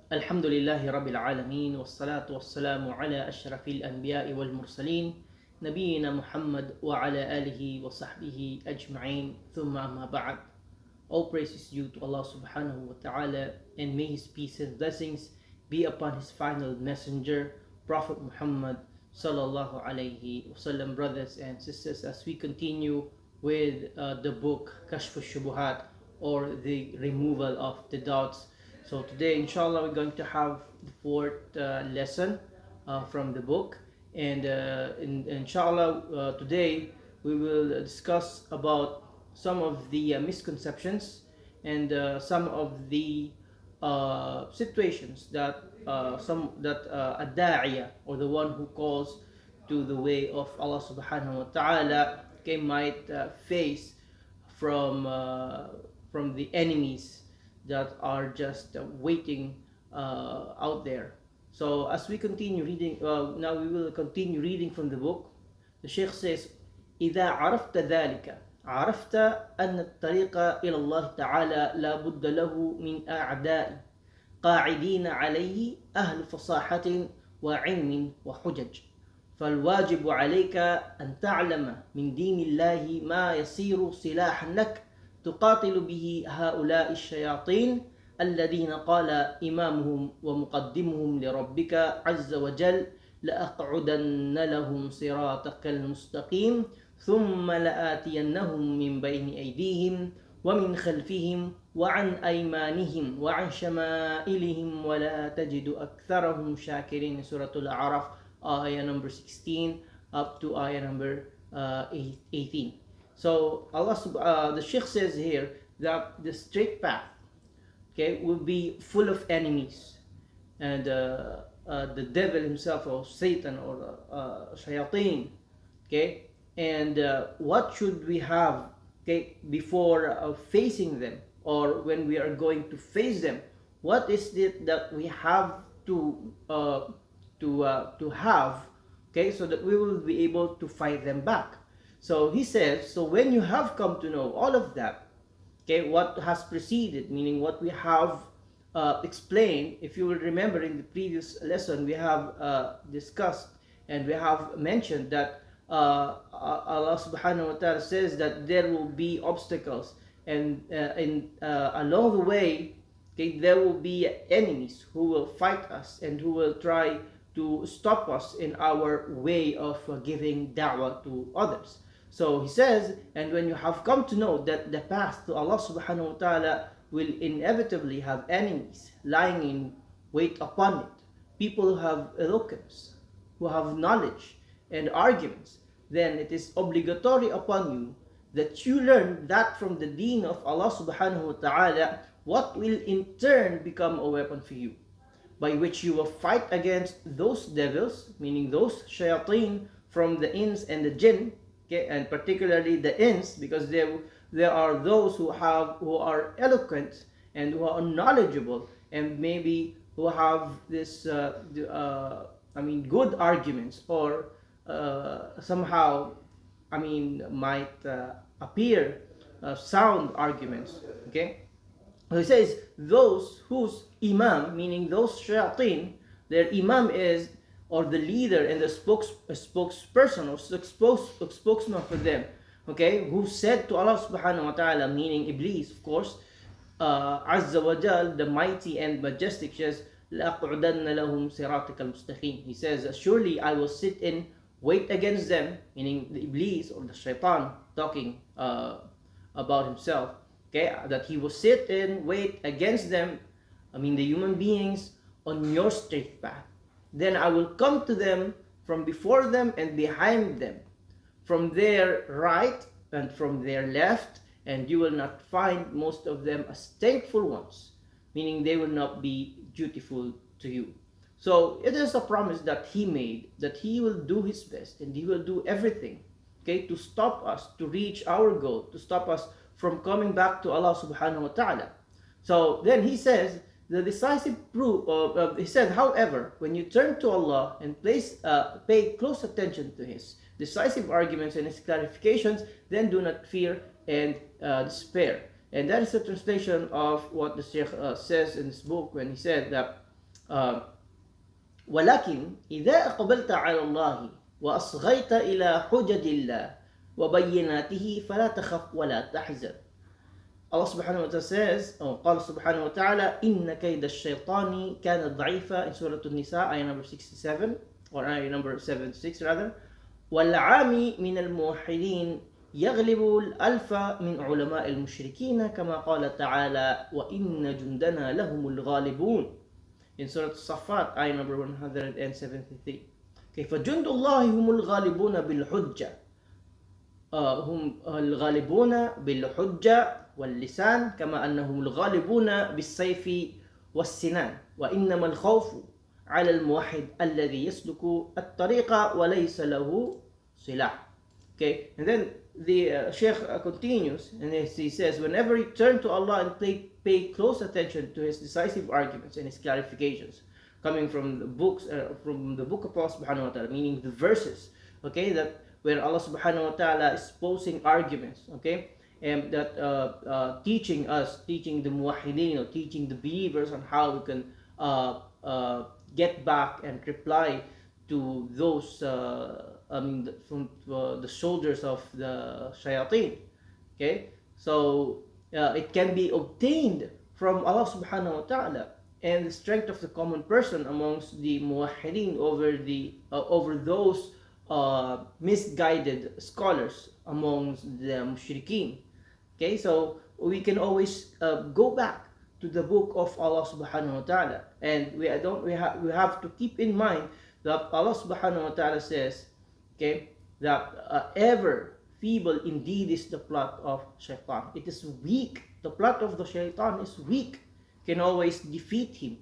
الحمد لله رب العالمين والصلاة والسلام على أشرف الأنبياء والمرسلين نبينا محمد وعلى آله وصحبه أجمعين ثم أما بعد. All praise is due to Allah subhanahu wa ta'ala, and may His peace and blessings be upon His final messenger, Prophet Muhammad sallallahu alayhi wasallam. Brothers and sisters, as we continue with the book Kashf al-Shubuhat, or the removal of the doubts. So today, inshallah, we're going to have the fourth lesson from the book, and inshallah, today we will discuss about some of the misconceptions and some of the situations that a da'iya, or the one who calls to the way of Allah subhanahu wa ta'ala, might face from the enemies that are just waiting out there. So as we continue reading, now we will continue reading from the book. The Sheikh says, إذا عرفت ذلك عرفت أن الطريق إلى الله تعالى لا بد له من أعداء قاعدين عليه أهل فصاحة وعلم وحجج، فالواجب عليك أن تعلم من دين الله ما يصير سلاحا لك تقاتل به هؤلاء الشياطين الذين قال إمامهم ومقدمهم لربك عز وجل لأقعدن لهم صراطك المستقيم ثم لآتينهم من بين أيديهم ومن خلفهم وعن أيمانهم وعن شمائلهم ولا تجد أكثرهم شاكرين. Surah Al-A'raf, ayah number 16 up to ayah number 18. So the Sheikh says here that the straight path, will be full of enemies, and the devil himself, or Satan, or shayateen, and what should we have, before facing them, or when we are going to face them? What is it that we have to have, so that we will be able to fight them back? So he says, so when you have come to know all of that, what has preceded, meaning what we have explained. If you will remember, in the previous lesson we have discussed and we have mentioned that Allah subhanahu wa ta'ala says that there will be obstacles, and along the way, there will be enemies who will fight us and who will try to stop us in our way of giving da'wah to others. So he says, and when you have come to know that the path to Allah subhanahu wa ta'ala will inevitably have enemies lying in wait upon it, people who have eloquence, who have knowledge and arguments, then it is obligatory upon you that you learn that from the deen of Allah subhanahu wa ta'ala, what will in turn become a weapon for you, by which you will fight against those devils, meaning those shayateen from the ins and the jinn, and particularly the ins, because there are those who are eloquent and who are knowledgeable, and maybe who have this good arguments, or somehow might appear sound arguments. So he says those whose imam, meaning those shayateen, their imam is, or the leader and the spokesperson or spokesman for them, who said to Allah subhanahu wa ta'ala, meaning Iblis, of course, Azza wa Jal, the mighty and majestic, says, لَأَقْعُدَنَّ لَهُمْ صِرَاطِكَ الْمُسْتَقِيمِ. He says, surely I will sit and wait against them, meaning the Iblis or the shaitan, talking about himself, that he will sit and wait against them, the human beings, on your straight path. Then I will come to them from before them and behind them, from their right and from their left, and you will not find most of them as thankful ones, meaning they will not be dutiful to you. So it is a promise that he made, that he will do his best and he will do everything, to stop us, to reach our goal, to stop us from coming back to Allah subhanahu wa ta'ala. So then he says, the decisive proof, he said, however, when you turn to Allah and pay close attention to His decisive arguments and His clarifications, then do not fear and despair. And that is a translation of what the Sheikh says in this book, when he said that Uh, ولكن إذا أقبلت على الله وأصغيت إلى حجج الله وبيناته فلا تخف ولا تحزن. Allah subhanahu wa ta'ala says, قال سبحانه وتعالى إن كيد الشيطان كان ضعيفا in Surah An-Nisa, ayah number 67, or ayah number 76 rather. والعامي من الموحدين يغلب الألف من علماء المشركين كما قال تعالى وإن جندنا لهم الغالبون in Surah Safat, ayah number 173. Okay, فجند الله هم الغالبون بالحجة هم الغالبون بالحجة واللسان كما أنهم الغالبون بالسيف والسنان وإنما الخوف على الموحد الذي يسلك الطريق وليس له سلاح. Okay, and then the Sheikh continues and he says, whenever you turn to Allah and pay close attention to his decisive arguments and his clarifications coming from the books, from the book of Allah subhanahu wa ta'ala, meaning the verses, okay, that where Allah subhanahu wa ta'ala is posing arguments, okay, and that teaching the muwahideen, or teaching the believers on how we can get back and reply to those from the soldiers of the shayateen. Okay, so it can be obtained from Allah subhanahu wa ta'ala, and the strength of the common person amongst the muwahideen over those misguided scholars amongst the mushrikeen. Okay, so we can always go back to the book of Allah subhanahu wa ta'ala, and we have to keep in mind that Allah subhanahu wa ta'ala says, okay, that ever feeble indeed is the plot of shaitan. It is weak. The plot of the shaitan is weak. Can always defeat him.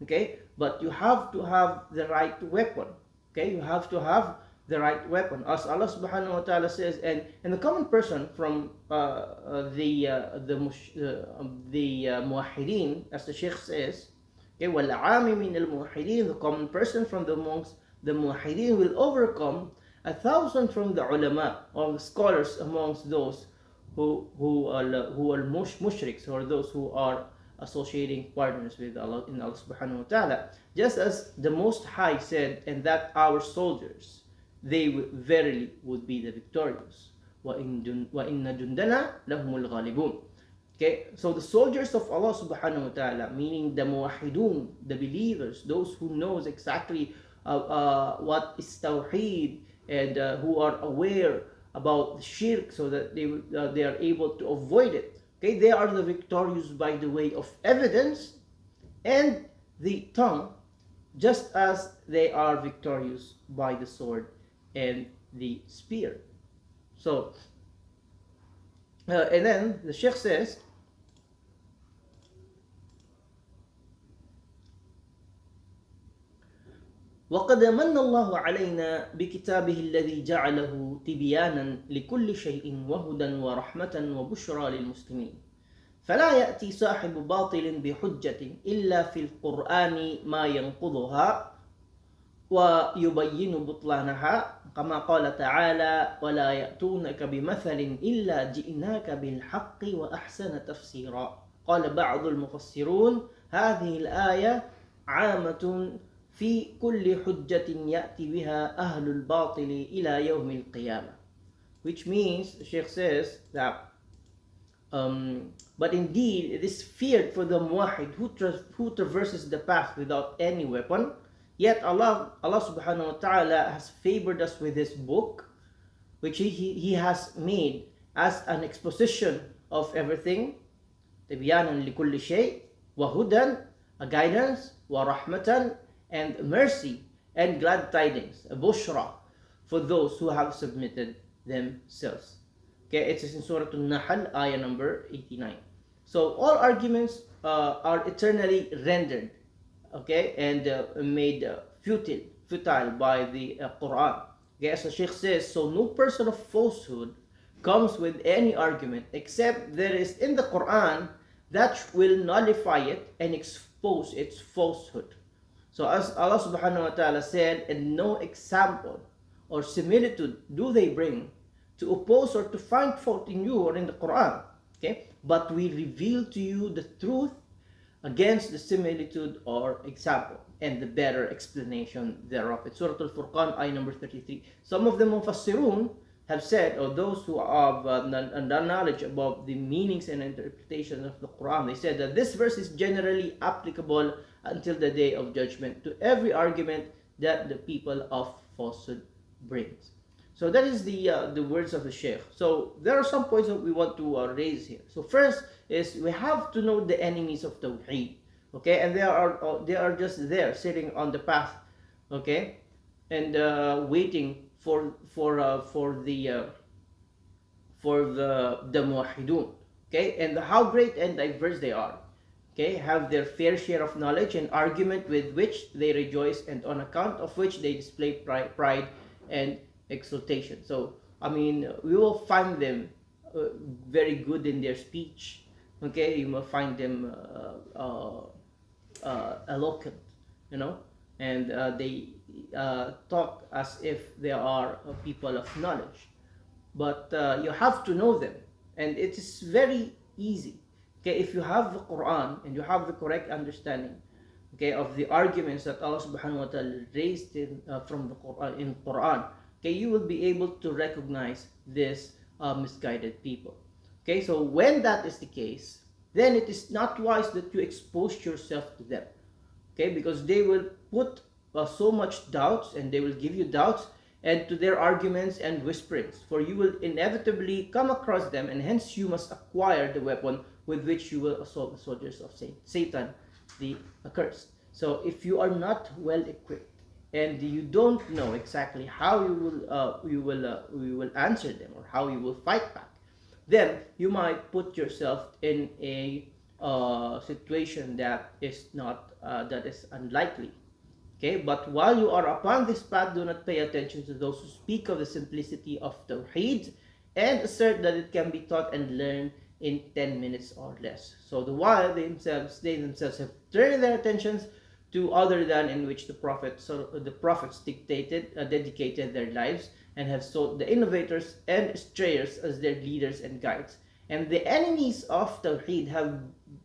Okay, but you have to have the right weapon. Okay, you have to have the right weapon, as Allah subhanahu wa ta'ala says, and the common person from the muwahideen, as the Sheikh says, okay, وَالْعَامِ مِنَ الْمُوحِدِينَ, the common person from amongst the muwahideen will overcome 1,000 from the ulama, or the scholars amongst those who are mushriks, or those who are associating partners with Allah in Allah subhanahu wa ta'ala. Just as the Most High said, and that our soldiers, they verily would be the victorious. وَإِنَّ جُنْدَنَا لَهُمُ الْغَالِبُونَ. Okay, so the soldiers of Allah subhanahu wa ta'ala, meaning the muwahidun, the believers, those who knows exactly what is tawheed, and who are aware about the shirk, so that they are able to avoid it. Okay, they are the victorious by the way of evidence and the tongue, just as they are victorious by the sword and the spear. So, and then the Sheikh says, وَقَدْ مَنَّ اللَّهُ عَلَيْنَا بِكِتَابِهِ الَّذِي جَعَلَهُ تِبْيَانًا لِكُلِّ شَيْءٍ وَهُدًى وَرَحْمَةً وَبُشْرَى لِلْمُسْلِمِينَ فلا يأتي صاحب باطل بحجة إلا في القرآن ما ينقضها ويبين بطلانها كما قال تعالى ولا يأتونك بمثل إلا جئناك بالحق وأحسن تفسيرا. قال بعض المفسرون هذه الآية عامة في كل حجة يأتي بها أهل الباطل إلى يوم القيامة, which means the Sheikh says that but indeed it is feared for the muwahid who traverses the path without any weapon. Yet Allah subhanahu wa ta'ala has favored us with his book, which he has made as an exposition of everything, تبيانا لكل شيء, وهدى, a guidance, ورحمة, and mercy and glad tidings, a bushra, for those who have submitted themselves. Okay, it is in Surah An-Nahl, ayah number 89. So all arguments are eternally rendered, okay, and made futile by the Quran. Okay, as the Sheikh says, so no person of falsehood comes with any argument except there is in the Quran that will nullify it and expose its falsehood. So as Allah subhanahu wa ta'ala said, and no example or similitude do they bring to oppose or to find fault in you or in the Quran. Okay, but we reveal to you the truth against the similitude or example and the better explanation thereof. It's Surah Al-Furqan, ayah number 33. Some of the Mufassirun have said, or those who have knowledge about the meanings and interpretations of the Quran, they said that this verse is generally applicable until the day of judgment to every argument that the people of falsehood brings. So that is the words of the Sheikh. So there are some points that we want to raise here. So first is we have to know the enemies of Tawheed, okay, and they are just there sitting on the path, okay, and waiting for the muwahhidun, okay, and how great and diverse they are, okay, have their fair share of knowledge and argument with which they rejoice, and on account of which they display pride and exultation. So I mean, we will find them very good in their speech, okay, you will find them eloquent, you know, and they talk as if they are people of knowledge, but you have to know them, and it is very easy, okay, if you have the Quran and you have the correct understanding, okay, of the arguments that Allah subhanahu wa ta'ala raised from the Quran, in Quran, okay, you will be able to recognize this misguided people. Okay, so when that is the case, then it is not wise that you expose yourself to them, okay, because they will put so much doubts, and they will give you doubts and to their arguments and whisperings, for you will inevitably come across them, and hence you must acquire the weapon with which you will assault the soldiers of Satan, the accursed. So if you are not well equipped and you don't know exactly how you will answer them, or how you will fight back, then you might put yourself in a situation that is not that is unlikely. Okay, but while you are upon this path, do not pay attention to those who speak of the simplicity of Tawheed and assert that it can be taught and learned in 10 minutes or less. So the while they themselves have turned their attentions to other than in which the prophets dedicated their lives, and have sought the innovators and strayers as their leaders and guides. And the enemies of Tawheed have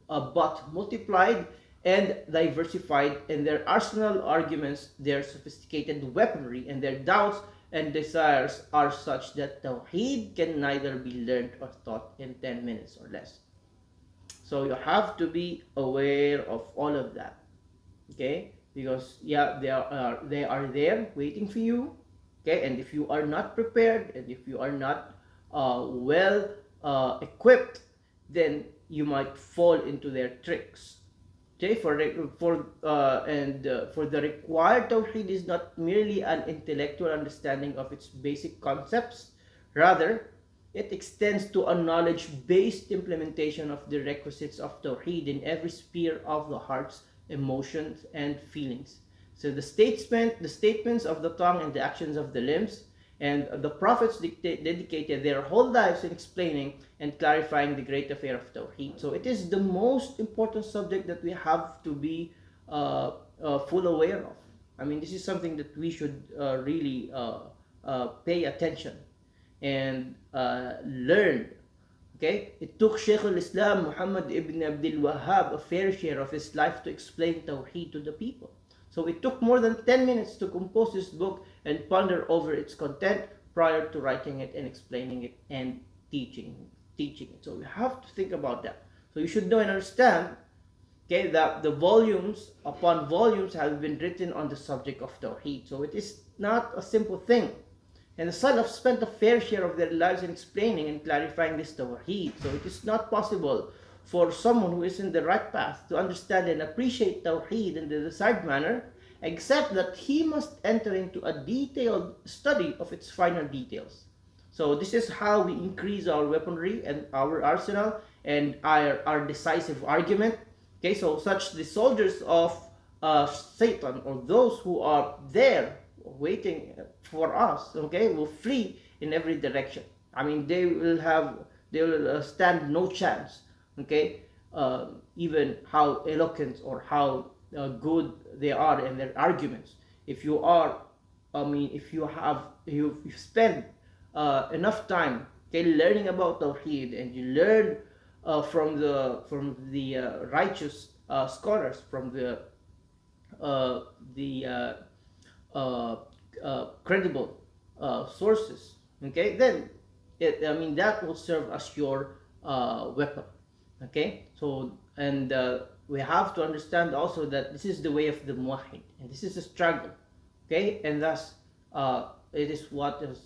but multiplied and diversified in their arsenal arguments, their sophisticated weaponry, and their doubts and desires are such that Tawheed can neither be learned or taught in 10 minutes or less. So you have to be aware of all of that, okay? Because yeah, they are there waiting for you, okay? And if you are not prepared, and if you are not well equipped, then you might fall into their tricks. Okay, for the required Tawheed is not merely an intellectual understanding of its basic concepts. Rather, it extends to a knowledge-based implementation of the requisites of Tawheed in every sphere of the heart's emotions and feelings. So the statements of the tongue and the actions of the limbs, and the prophets dedicated their whole lives in explaining and clarifying the great affair of Tawheed. So it is the most important subject that we have to be full aware of. I mean, this is something that we should really pay attention and learn. Okay, it took Sheikh al-Islam Muhammad ibn Abdul Wahhab a fair share of his life to explain Tawheed to the people. So it took more than 10 minutes to compose this book and ponder over its content prior to writing it and explaining it and teaching it. So we have to think about that. So you should know and understand, okay, that the volumes upon volumes have been written on the subject of Tawheed. So it is not a simple thing. And the Salaf spent a fair share of their lives in explaining and clarifying this Tawheed. So it is not possible for someone who is in the right path to understand and appreciate Tawheed in the desired manner, except that he must enter into a detailed study of its finer details. So this is how we increase our weaponry and our arsenal and our decisive argument. Okay, so such the soldiers of Satan, or those who are there waiting for us, okay, will flee in every direction. I mean, they will stand no chance, okay, even how eloquent or how good they are in their arguments. If you are, I mean, if you spend enough time, okay, learning about Tawheed, and you learn from the righteous scholars, from the uh, credible sources, okay, then that will serve as your weapon. Okay, so and we have to understand also that this is the way of the muwahhid, and this is a struggle. Okay, and thus it is what has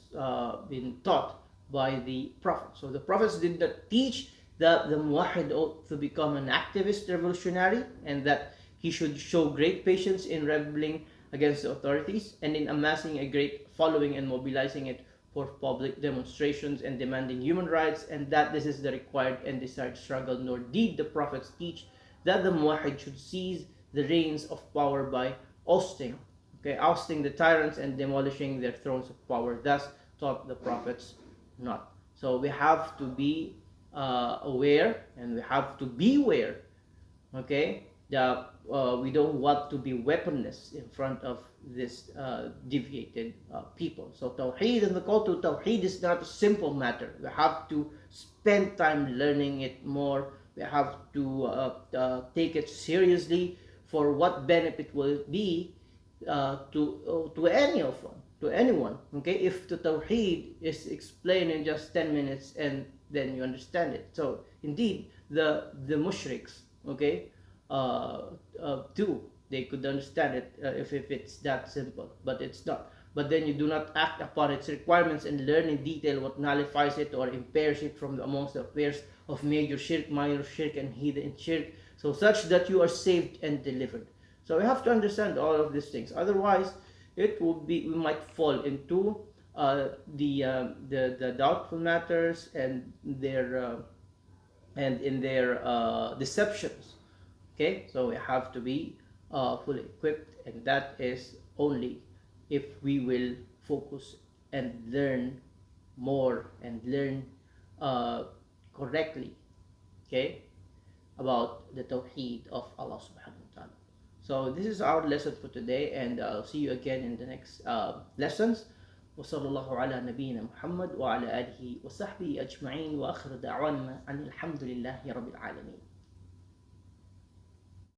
been taught by the prophet. So the prophets did not teach that the muwahhid ought to become an activist revolutionary, and that he should show great patience in rebelling against the authorities and in amassing a great following and mobilizing it for public demonstrations and demanding human rights, and that this is the required and desired struggle. Nor did the prophets teach that the muwahhid should seize the reins of power by ousting, ousting the tyrants and demolishing their thrones of power. Thus taught the prophets not. So we have to be aware, and we have to beware, okay, that we don't want to be weaponless in front of this deviated people. So Tawheed, and the call to Tawheed is not a simple matter. We have to spend time learning it more. We have to take it seriously for what benefit will it be to anyone. Okay, if the Tawheed is explained in just 10 minutes and then you understand it. So indeed, the mushriks, okay, too, they could understand it if it's that simple, but it's not. But then you do not act upon its requirements and learn in detail what nullifies it or impairs it from amongst the affairs of major shirk, minor shirk, and hidden shirk, so such that you are saved and delivered. So we have to understand all of these things. Otherwise, we might fall into the doubtful matters and in their deceptions. Okay, so we have to be fully equipped, and that is only if we will focus and learn more and learn correctly, okay, about the Tawheed of Allah subhanahu wa ta'ala. So this is our lesson for today, and I'll see you again in the next lessons. وصلى الله على نبينا محمد وعلى آله وصحبه أجمعين وآخر دعوانا أن الحمد لله رب العالمين.